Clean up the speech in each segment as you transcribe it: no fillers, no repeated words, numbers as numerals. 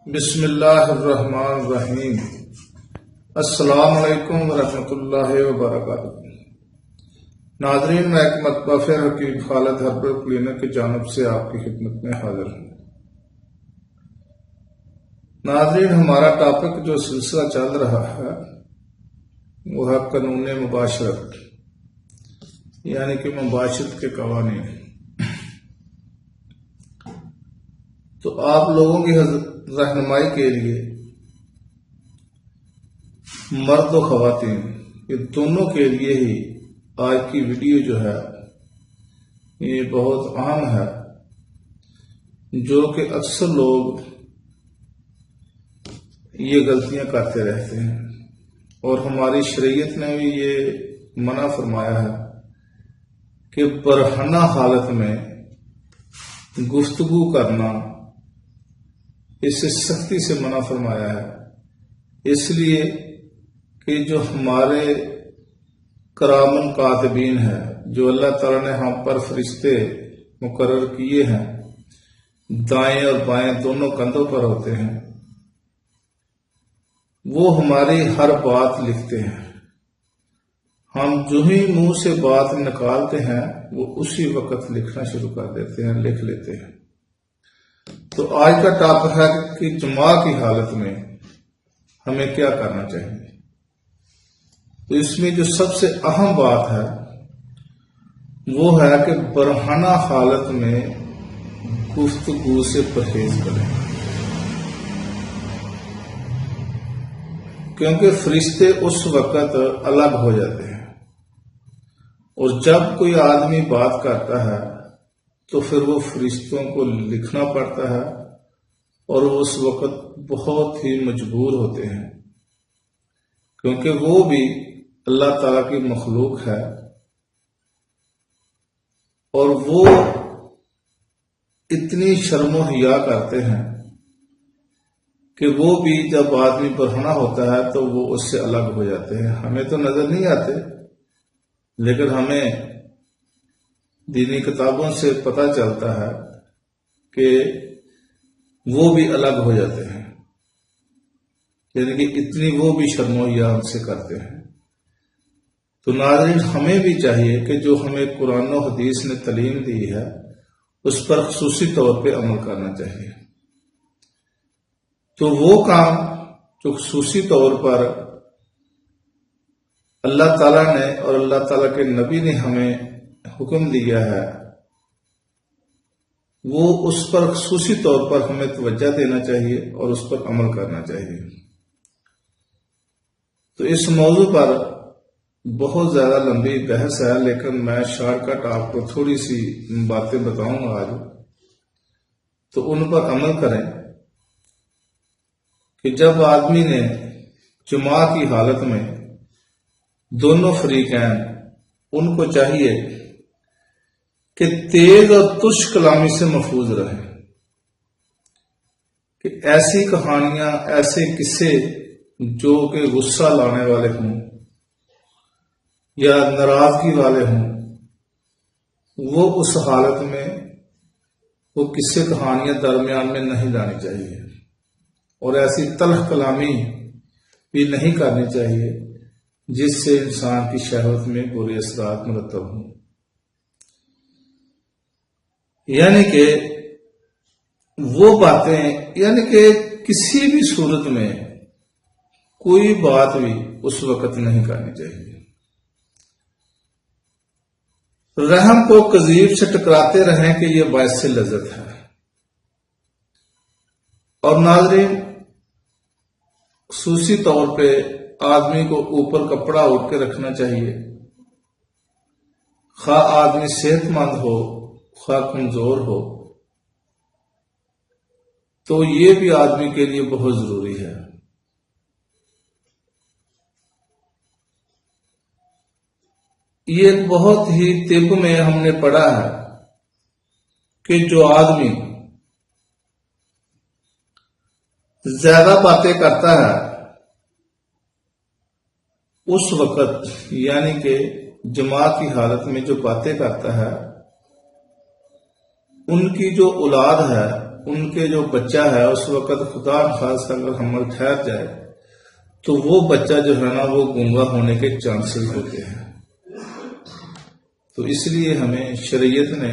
بسم اللہ الرحمن الرحیم۔ السلام علیکم ورحمۃ اللہ وبرکاتہ۔ ناظرین، میں ایک مرتبہ پھر حکیم خالد ہربل کلینک کی جانب سے آپ کی خدمت میں حاضر ہوں۔ ناظرین، ہمارا ٹاپک جو سلسلہ چل رہا ہے وہ ہے قانون مباشرت، یعنی کہ مباشرت کے قوانین۔ تو آپ لوگوں کی رہنمائی کے لیے مرد و خواتین یہ دونوں کے لیے ہی آج کی ویڈیو جو ہے یہ بہت اہم ہے، جو کہ اکثر لوگ یہ غلطیاں کرتے رہتے ہیں، اور ہماری شریعت نے بھی یہ منع فرمایا ہے کہ برہنہ حالت میں گفتگو کرنا، اس سے سختی سے منع فرمایا ہے۔ اس لیے کہ جو ہمارے کرامن کاتبین ہیں، جو اللہ تعالیٰ نے ہم پر فرشتے مقرر کیے ہیں، دائیں اور بائیں دونوں کندھوں پر ہوتے ہیں، وہ ہماری ہر بات لکھتے ہیں۔ ہم جو ہی منہ سے بات نکالتے ہیں وہ اسی وقت لکھنا شروع کر دیتے ہیں، لکھ لیتے ہیں۔ تو آج کا ٹاپک ہے کہ جماع کی حالت میں ہمیں کیا کرنا چاہیے۔ تو اس میں جو سب سے اہم بات ہے وہ ہے کہ برہنہ حالت میں گفتگو سے پرہیز کریں، کیونکہ فرشتے اس وقت الگ ہو جاتے ہیں، اور جب کوئی آدمی بات کرتا ہے تو پھر وہ فرشتوں کو لکھنا پڑتا ہے، اور وہ اس وقت بہت ہی مجبور ہوتے ہیں، کیونکہ وہ بھی اللہ تعالیٰ کی مخلوق ہے، اور وہ اتنی شرم و حیا کرتے ہیں کہ وہ بھی جب آدمی برہنہ ہوتا ہے تو وہ اس سے الگ ہو جاتے ہیں۔ ہمیں تو نظر نہیں آتے، لیکن ہمیں دینی کتابوں سے پتہ چلتا ہے کہ وہ بھی الگ ہو جاتے ہیں، یعنی کہ اتنی وہ بھی شرم و حیا ہم سے کرتے ہیں۔ تو ناظرین، ہمیں بھی چاہیے کہ جو ہمیں قرآن و حدیث نے تعلیم دی ہے اس پر خصوصی طور پہ عمل کرنا چاہیے۔ تو وہ کام جو خصوصی طور پر اللہ تعالیٰ نے اور اللہ تعالیٰ کے نبی نے ہمیں حکم دیا ہے، وہ اس پر خصوصی طور پر ہمیں توجہ دینا چاہیے اور اس پر عمل کرنا چاہیے۔ تو اس موضوع پر بہت زیادہ لمبی بحث ہے، لیکن میں شارٹ کٹ آپ کو تھوڑی سی باتیں بتاؤں گا آج، تو ان پر عمل کریں کہ جب آدمی نے جماع کی حالت میں دونوں فریقین ان کو چاہیے کہ تیز اور ترش کلامی سے محفوظ رہیں، کہ ایسی کہانیاں، ایسے قصے جو کہ غصہ لانے والے ہوں یا ناراضگی والے ہوں، وہ اس حالت میں وہ قصے کہانیاں درمیان میں نہیں لانی چاہیے، اور ایسی تلخ کلامی بھی نہیں کرنی چاہیے جس سے انسان کی شہوت میں برے اثرات مرتب ہوں۔ یعنی کہ وہ باتیں، یعنی کہ کسی بھی صورت میں کوئی بات بھی اس وقت نہیں کرنی چاہیے۔ رحم کو قضیب سے ٹکراتے رہیں کہ یہ باعث لذت ہے۔ اور ناظرین، خصوصی طور پہ آدمی کو اوپر کپڑا اوڑھ کے رکھنا چاہیے، خواہ آدمی صحت مند ہو خواہ کمزور ہو، تو یہ بھی آدمی کے لیے بہت ضروری ہے۔ یہ بہت ہی طب میں ہم نے پڑھا ہے کہ جو آدمی زیادہ باتیں کرتا ہے اس وقت، یعنی کہ جماع کی حالت میں جو باتیں کرتا ہے، ان کی جو اولاد ہے ان کے جو بچہ ہے اس وقت خدا نخواستہ اگر حمل ٹھہر جائے تو وہ بچہ جو ہے نا وہ گونگا ہونے کے چانسز ہوتے ہیں. تو اس لیے ہمیں شریعت نے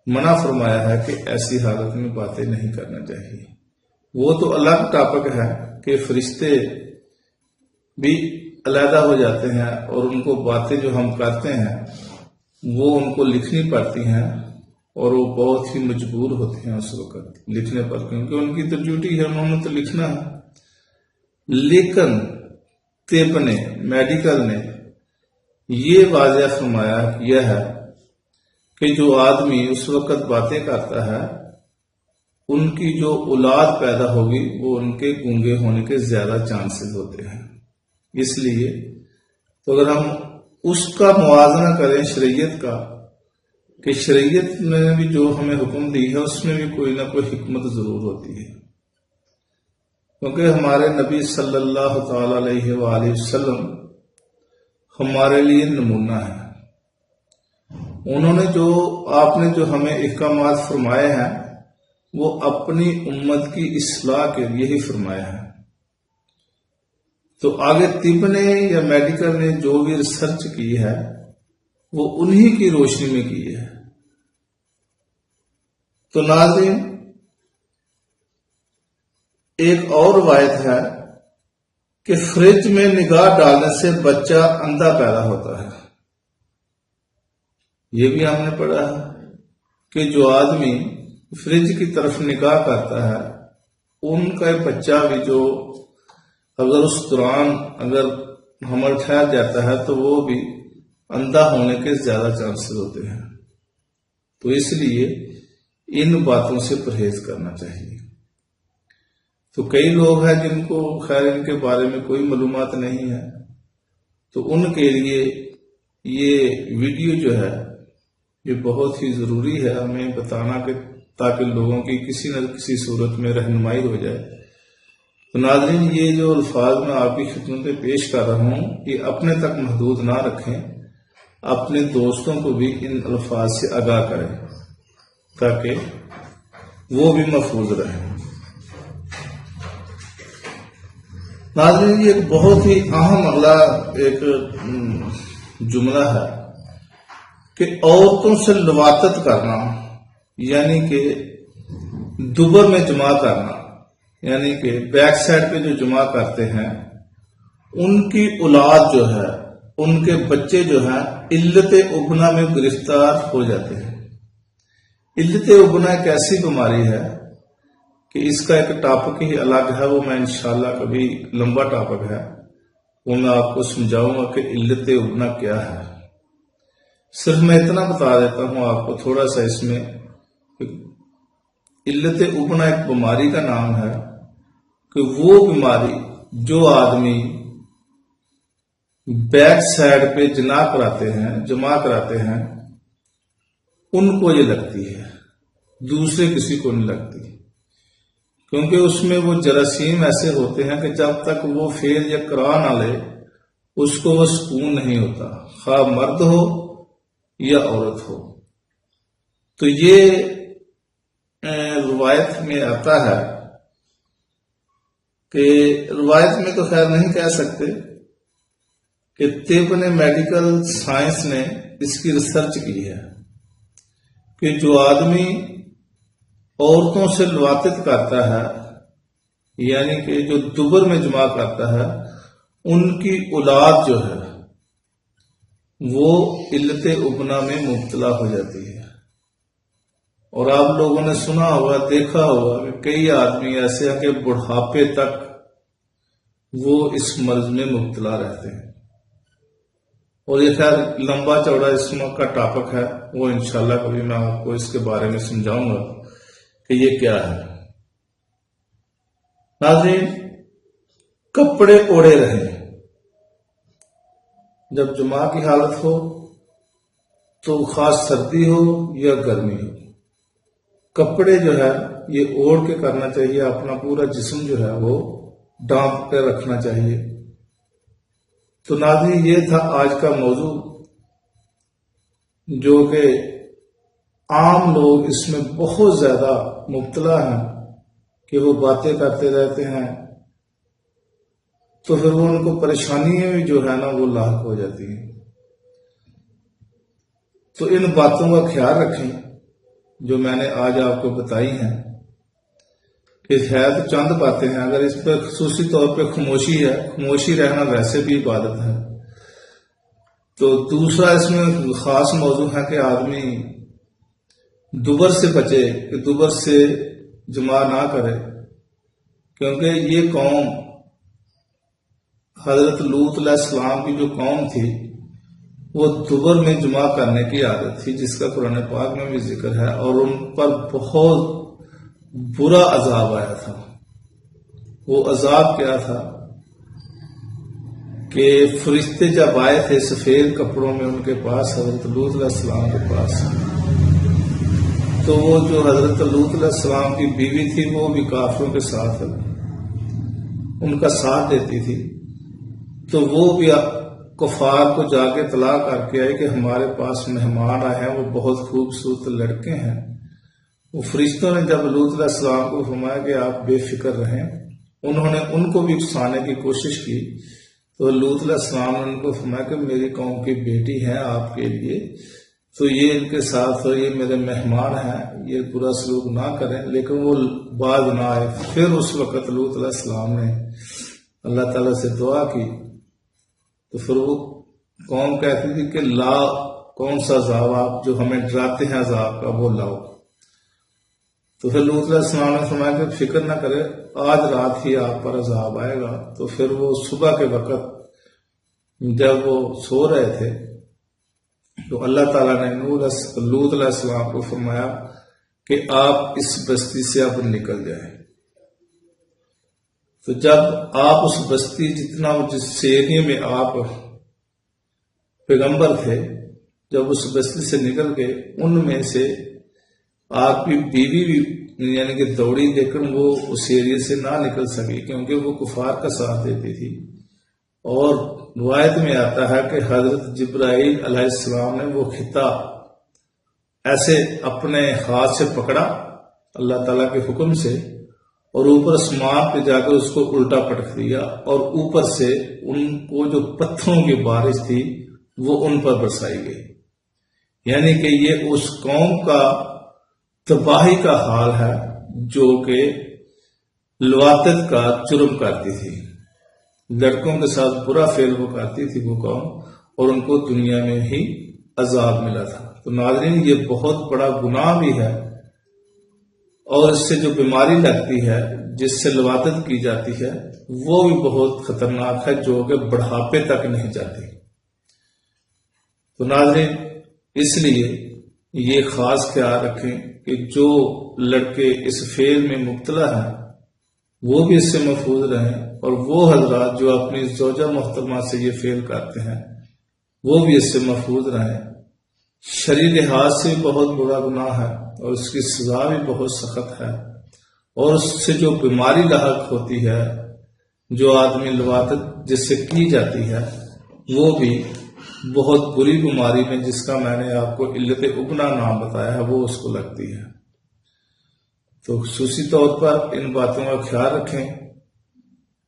منع فرمایا ہے کہ ایسی حالت میں باتیں نہیں کرنا چاہیے. وہ تو الگ ٹاپک ہے کہ فرشتے بھی علیحدہ ہو جاتے ہیں اور ان کو باتیں جو ہم کرتے ہیں وہ ان کو لکھنی پڑتی ہیں اور وہ بہت ہی مجبور ہوتے ہیں اس وقت لکھنے پر، کیونکہ ان کی تو ڈیوٹی ہے، انہوں نے تو لکھنا ہے. لیکن طب نے، میڈیکل نے یہ واضح فرمایا کیا ہے کہ جو آدمی اس وقت باتیں کرتا ہے ان کی جو اولاد پیدا ہوگی وہ ان کے گونگے ہونے کے زیادہ چانسز ہوتے ہیں. اس لیے تو اگر ہم اس کا موازنہ کریں شریعت کا، کہ شریعت نے بھی جو ہمیں حکم دی ہے اس میں بھی کوئی نہ کوئی حکمت ضرور ہوتی ہے، کیونکہ ہمارے نبی صلی اللہ تعالی علیہ وآلہ وسلم ہمارے لیے نمونہ ہے. انہوں نے جو آپ نے جو ہمیں احکامات فرمائے ہیں وہ اپنی امت کی اصلاح کے لیے ہی فرمایا ہے. تو آگے طب نے یا میڈیکل نے جو بھی ریسرچ کی ہے وہ انہی کی روشنی میں کی ہے. تو ناظرین ایک اور روایت ہے کہ فریج میں نگاہ ڈالنے سے بچہ اندھا پیدا ہوتا ہے. یہ بھی ہم نے پڑھا ہے کہ جو آدمی فریج کی طرف نگاہ کرتا ہے ان کا بچہ بھی جو اگر اس دوران اگر حمل ٹھہر جاتا ہے تو وہ بھی اندھا ہونے کے زیادہ چانسز ہوتے ہیں. تو اس لیے ان باتوں سے پرہیز کرنا چاہیے. تو کئی لوگ ہیں جن کو خیر ان کے بارے میں کوئی معلومات نہیں ہے، تو ان کے لیے یہ ویڈیو جو ہے یہ بہت ہی ضروری ہے ہمیں بتانا، کہ تاکہ لوگوں کی کسی نہ کسی صورت میں رہنمائی ہو جائے. تو ناظرین یہ جو الفاظ میں آپ کی خدمت میں پیش کر رہا ہوں یہ اپنے تک محدود نہ رکھیں، اپنے دوستوں کو بھی ان الفاظ سے آگاہ کریں تاکہ وہ بھی محفوظ رہیں. ناظرین یہ ایک بہت ہی اہم اگلا ایک جملہ ہے کہ عورتوں سے لواطت کرنا، یعنی کہ دوبر میں جمع کرنا، یعنی کہ بیک سائڈ پہ جو جمع کرتے ہیں ان کی اولاد جو ہے، ان کے بچے جو ہیں علت ابنا میں گرفتار ہو جاتے ہیں. علت ابنا ایک ایسی بیماری ہے کہ اس کا ایک ٹاپک ہی الگ ہے، وہ میں انشاءاللہ کبھی لمبا ٹاپک ہے وہ میں آپ کو سمجھاؤں گا کہ علت ابنا کیا ہے. صرف میں اتنا بتا دیتا ہوں آپ کو تھوڑا سا اس میں. علت ابنا ایک بیماری کا نام ہے کہ وہ بیماری جو آدمی بیک سائڈ پہ جمع کراتے ہیں ان کو یہ لگتی ہے، دوسرے کسی کو نہیں لگتی، کیونکہ اس میں وہ جراثیم ایسے ہوتے ہیں کہ جب تک وہ پھیل یا کرا نہ لے اس کو وہ سکون نہیں ہوتا، خواہ مرد ہو یا عورت ہو. تو یہ روایت میں آتا ہے کہ روایت میں تو خیر نہیں کہہ سکتے کہ طب نے، میڈیکل سائنس نے اس کی ریسرچ کی ہے کہ جو آدمی عورتوں سے لواطت کرتا ہے، یعنی کہ جو دوبر میں جمع کرتا ہے، ان کی اولاد جو ہے وہ علت ابنا میں مبتلا ہو جاتی ہے. اور آپ لوگوں نے سنا ہوگا، دیکھا ہوگا کہ کئی آدمی ایسے ہیں کہ بڑھاپے تک وہ اس مرض میں مبتلا رہتے ہیں. اور یہ خیر لمبا چوڑا اس کا ٹاپک ہے، وہ انشاءاللہ کبھی میں آپ کو اس کے بارے میں سمجھاؤں گا کہ یہ کیا ہے. ناظرین کپڑے اوڑے رہیں، جب جمعہ کی حالت ہو تو خاص سردی ہو یا گرمی ہو، کپڑے جو ہے یہ اوڑھ کے کرنا چاہیے. اپنا پورا جسم جو ہے وہ ڈانپ کے رکھنا چاہیے. تو ناظرین یہ تھا آج کا موضوع جو کہ عام لوگ اس میں بہت زیادہ مبتلا ہیں کہ وہ باتیں کرتے رہتے ہیں، تو پھر وہ ان کو پریشانیاں بھی جو ہے نا وہ لاحق ہو جاتی ہیں۔ تو ان باتوں کا خیال رکھیں جو میں نے آج آپ کو بتائی ہیں، کہ ہے تو چند باتیں ہیں، اگر اس پر خصوصی طور پہ خاموشی ہے، خاموشی رہنا ویسے بھی عبادت ہے۔ تو دوسرا اس میں خاص موضوع ہے کہ آدمی دبر سے بچے، کہ دبر سے جمع نہ کرے، کیونکہ یہ قوم حضرت لوط علیہ السلام کی جو قوم تھی وہ دبر میں جمع کرنے کی عادت تھی، جس کا قرآن پاک میں بھی ذکر ہے، اور ان پر بہت برا عذاب آیا تھا۔ وہ عذاب کیا تھا کہ فرشتے جب آئے تھے سفید کپڑوں میں ان کے پاس، حضرت لوط علیہ السلام کے پاس، تو وہ جو حضرت لوط علیہ السلام کی بیوی تھی وہ بھی کافروں کے ساتھ ان کا ساتھ دیتی تھی، تو وہ بھی کفار کو جا کے اطلاع کر کے آئے کہ ہمارے پاس مہمان آئے ہیں، وہ بہت خوبصورت لڑکے ہیں۔ وہ فرشتوں نے جب لوط علیہ السلام کو فرمایا کہ آپ بے فکر رہیں، انہوں نے ان کو بھی اکسانے کی کوشش کی، تو لوط علیہ السلام نے ان کو فرمایا کہ میری قوم کی بیٹی ہے آپ کے لیے، تو یہ ان کے ساتھ یہ میرے مہمان ہیں، یہ برا سلوک نہ کریں، لیکن وہ باز نہ آئے۔ پھر اس وقت لوط علیہ السلام نے اللہ تعالیٰ سے دعا کی، تو پھر وہ قوم کہتی تھی کہ لا، کون سا عذاب آپ جو ہمیں ڈراتے ہیں عذاب کا وہ لاؤ۔ تو پھر لوط علیہ السلام نے فرمایا کہ فکر نہ کرے، آج رات ہی آپ پر عذاب آئے گا۔ تو پھر وہ صبح کے وقت جب وہ سو رہے تھے تو اللہ تعالیٰ نے لوط علیہ السلام کو فرمایا کہ آپ اس بستی سے اب نکل جائیں۔ تو جب آپ اس بستی جس ایریے میں آپ پیغمبر تھے، جب اس بستی سے نکل گئے، ان میں سے آپ کی بیوی بھی یعنی کہ دوڑی، لیکن وہ اس ایریے سے نہ نکل سکی کیونکہ وہ کفار کا ساتھ دیتی تھی۔ اور روایت میں آتا ہے کہ حضرت جبرائیل علیہ السلام نے وہ خطہ ایسے اپنے ہاتھ سے پکڑا اللہ تعالیٰ کے حکم سے، اور اوپر آسمان پہ جا کر اس کو الٹا پٹک دیا، اور اوپر سے ان کو جو پتھروں کی بارش تھی وہ ان پر برسائی گئی۔ یعنی کہ یہ اس قوم کا تباہی کا حال ہے جو کہ لواطت کا جرم کرتی تھی، لڑکوں کے ساتھ برا فعل وہ کرتی تھی وہ قوم، اور ان کو دنیا میں ہی عذاب ملا تھا۔ تو ناظرین، یہ بہت بڑا گناہ بھی ہے، اور اس سے جو بیماری لگتی ہے جس سے لواطت کی جاتی ہے وہ بھی بہت خطرناک ہے، جو کہ بڑھاپے تک نہیں جاتی۔ تو ناظرین، اس لیے یہ خاص خیال رکھیں کہ جو لڑکے اس فعل میں مبتلا ہیں وہ بھی اس سے محفوظ رہیں، اور وہ حضرات جو اپنی زوجہ محترمہ سے یہ فعل کرتے ہیں وہ بھی اس سے محفوظ رہیں۔ شرعی لحاظ سے بہت بڑا گناہ ہے اور اس کی سزا بھی بہت سخت ہے، اور اس سے جو بیماری لاحق ہوتی ہے، جو آدمی لواطت جس سے کی جاتی ہے، وہ بھی بہت بری بیماری میں، جس کا میں نے آپ کو علت ابنا نام بتایا ہے، وہ اس کو لگتی ہے۔ تو خصوصی طور پر ان باتوں کا خیال رکھیں۔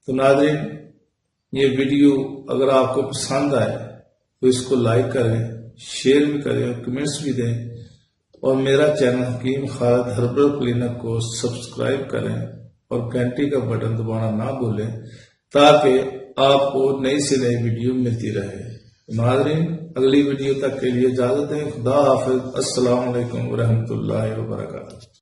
تو ناظرین، یہ ویڈیو اگر آپ کو پسند آئے تو اس کو لائک کریں، شیئر بھی کریں اور کمنٹس بھی دیں، اور میرا چینل حکیم خالد ہربل کلینک کو سبسکرائب کریں اور گھنٹی کا بٹن دبانا نہ بھولیں تاکہ آپ کو نئی سے نئی ویڈیو ملتی رہے۔ ناظرین، اگلی ویڈیو تک کے لیے اجازت دیں۔ خدا حافظ۔ السلام علیکم ورحمۃ اللہ وبرکاتہ۔